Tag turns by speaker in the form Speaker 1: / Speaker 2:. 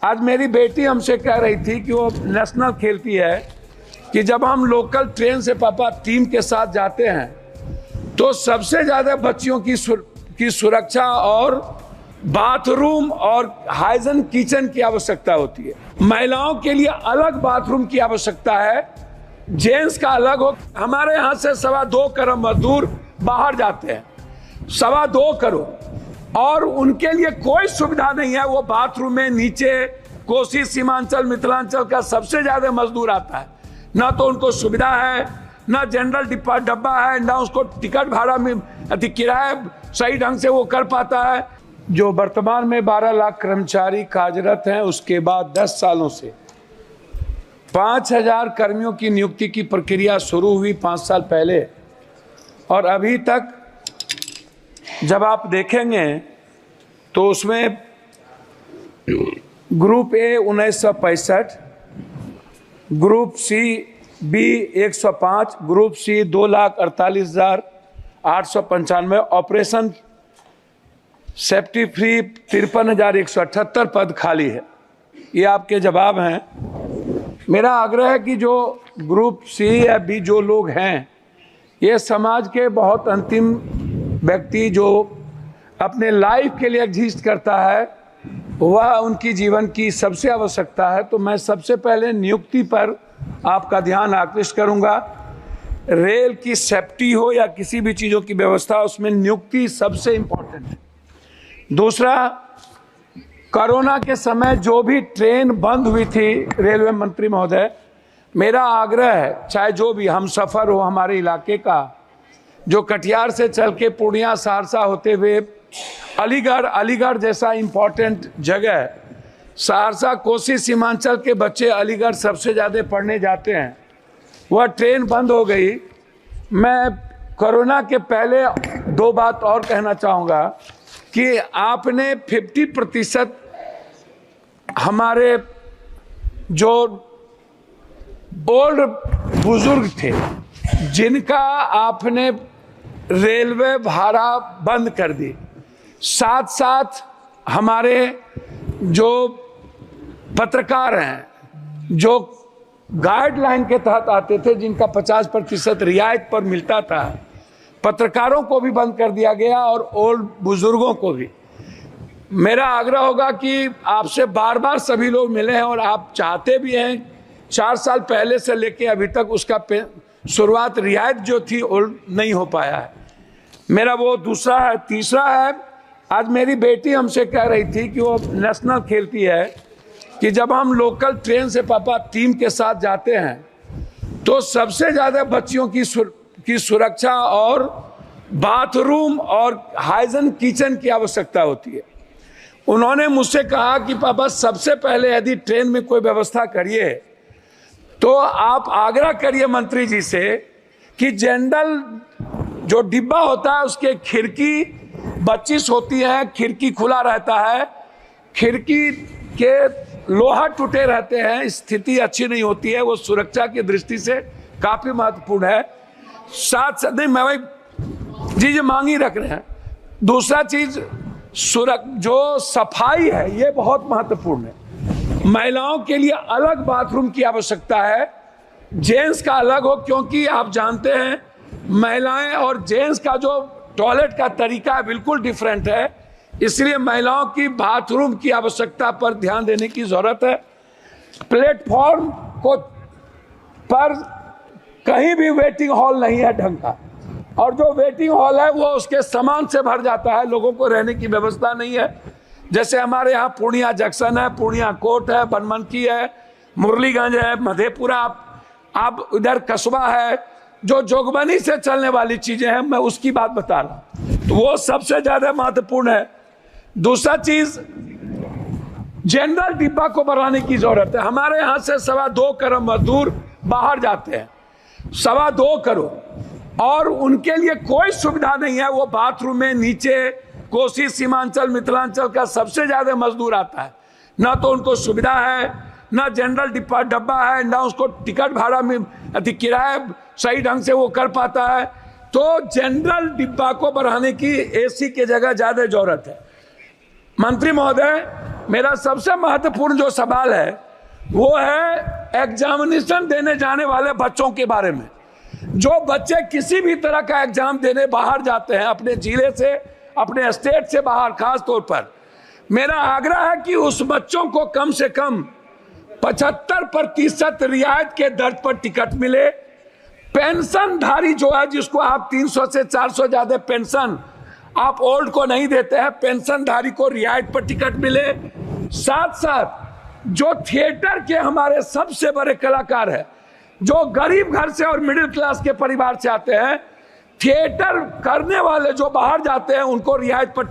Speaker 1: आज मेरी बेटी हमसे कह रही थी कि वो नेशनल खेलती है कि जब हम लोकल ट्रेन से पापा टीम के साथ जाते हैं तो सबसे ज़्यादा बच्चियों की सुरक्षा और बाथरूम और हाइजीन किचन की आवश्यकता होती है। महिलाओं के लिए अलग बाथरूम की आवश्यकता है, जेंट्स का अलग हो। हमारे यहाँ से 2.25 करोड़ मजदूर बाहर जाते हैं, 2.25 करोड़, और उनके लिए कोई सुविधा नहीं है। वो बाथरूम में नीचे कोसी सीमांचल मिथिलांचल का सबसे ज्यादा मजदूर आता है, ना तो उनको सुविधा है, ना जनरल डब्बा है, ना उसको टिकट भाड़ा में किराया सही ढंग से वो कर पाता है। जो वर्तमान में 12 लाख कर्मचारी कार्यरत हैं, उसके बाद 10 सालों से 5,000 कर्मियों की नियुक्ति की प्रक्रिया शुरू हुई 5 साल पहले, और अभी तक जब आप देखेंगे तो उसमें group A 1965, group C B 105, group C 2,48,895, operation safety free 53,178 पद खाली है। ये आपके जवाब हैं। मेरा आग्रह है कि जो ग्रुप सी या बी जो लोग हैं, ये समाज के बहुत अंतिम व्यक्ति जो अपने लाइफ के लिए एग्जिस्ट करता है, वह उनकी जीवन की सबसे आवश्यकता है। तो मैं सबसे पहले नियुक्ति पर आपका ध्यान आकृष्ट करूंगा। रेल की सेफ्टी हो या किसी भी चीज़ों की व्यवस्था, उसमें नियुक्ति सबसे इम्पोर्टेंट है। दूसरा, कोरोना के समय जो भी ट्रेन बंद हुई थी, रेलवे मंत्री महोदय, मेरा आग्रह है, चाहे जो भी हम सफ़र हो हमारे इलाके का, जो कटिहार से चल के पूर्णिया सहरसा होते हुए अलीगढ़ जैसा इम्पोर्टेंट जगह, सहरसा कोसी सीमांचल के बच्चे अलीगढ़ सबसे ज़्यादा पढ़ने जाते हैं, वह ट्रेन बंद हो गई। मैं कोरोना के पहले 2 बात और कहना चाहूँगा कि आपने 50% हमारे जो ओल्ड बुजुर्ग थे जिनका आपने रेलवे भाड़ा बंद कर दी, साथ साथ हमारे जो पत्रकार हैं जो गाइडलाइन के तहत आते थे, जिनका 50% रियायत पर मिलता था, पत्रकारों को भी बंद कर दिया गया और ओल्ड बुजुर्गों को भी। मेरा आग्रह होगा कि आपसे बार बार सभी लोग मिले हैं और आप चाहते भी हैं, 4 साल पहले से लेके अभी तक उसका शुरुआत रियायत जो थी ओल्ड नहीं हो पाया है। मेरा वो दूसरा है। तीसरा है, आज मेरी बेटी हमसे कह रही थी कि वो नेशनल खेलती है कि जब हम लोकल ट्रेन से पापा टीम के साथ जाते हैं तो सबसे ज़्यादा बच्चियों की सुरक्षा और बाथरूम और हाइजीन किचन की आवश्यकता होती है। उन्होंने मुझसे कहा कि पापा सबसे पहले यदि ट्रेन में कोई व्यवस्था करिए तो आप आग्रह करिए मंत्री जी से कि जनरल जो डिब्बा होता है उसके खिड़की 25 होती है, खिड़की खुला रहता है, खिड़की के लोहा टूटे रहते हैं, स्थिति अच्छी नहीं होती है, वो सुरक्षा की दृष्टि से काफ़ी महत्वपूर्ण है। साथ नहीं, मैं वही जी मांगी रख रहे हैं। दूसरा चीज जो सफाई है, ये बहुत महत्वपूर्ण है। महिलाओं के लिए अलग बाथरूम की आवश्यकता है, जेंट्स का अलग हो, क्योंकि आप जानते हैं महिलाएं और जेंट्स का जो टॉयलेट का तरीका है बिल्कुल डिफरेंट है, इसलिए महिलाओं की बाथरूम की आवश्यकता पर ध्यान देने की जरूरत है। प्लेटफॉर्म पर कहीं भी वेटिंग हॉल नहीं है ढंग का, और जो वेटिंग हॉल है वो उसके सामान से भर जाता है, लोगों को रहने की व्यवस्था नहीं है। जैसे हमारे यहाँ पूर्णिया जंक्शन है, पूर्णिया कोर्ट है, बनमनकी है, मुरलीगंज है, मधेपुरा, आप इधर कस्बा है, जो जोगबनी से चलने वाली चीजें हैं, मैं उसकी बात बता रहा हूँ, तो वो सबसे ज्यादा महत्वपूर्ण है। दूसरा चीज, जनरल डिब्बा को बढ़ाने की जरूरत है। हमारे यहाँ से 2.25 करोड़ मजदूर बाहर जाते हैं, 2.25 करोड़, और उनके लिए कोई सुविधा नहीं है। वो बाथरूम में नीचे कोसी सीमांचल मिथिलांचल का सबसे ज्यादा मजदूर आता है, ना तो उनको सुविधा है, ना जनरल डब्बा है, ना उसको टिकट भाड़ा में किराया सही ढंग से वो कर पाता है। तो जनरल डिब्बा को बढ़ाने की एसी की जगह ज्यादा जरूरत है। मंत्री महोदय, मेरा सबसे महत्वपूर्ण जो सवाल है वो है एग्जामिनेशन देने जाने वाले बच्चों के बारे में। जो बच्चे किसी भी तरह का एग्जाम देने बाहर जाते हैं, अपने जिले से, अपने स्टेट से बाहर, खास तौर पर मेरा आग्रह है कि उस बच्चों को कम से कम 75% रियायत के दर पर टिकट मिले। पेंशनधारी जो है, जिसको आप 300 से 400 ज्यादा पेंशन आप ओल्ड को नहीं देते हैं, पेंशनधारी को रियायत पर टिकट मिले। साथ साथ जो थिएटर के हमारे सबसे बड़े कलाकार हैं, जो गरीब घर से और मिडिल क्लास के परिवार से आते हैं, थिएटर करने वाले जो बाहर जाते हैं, उनको रियायत पर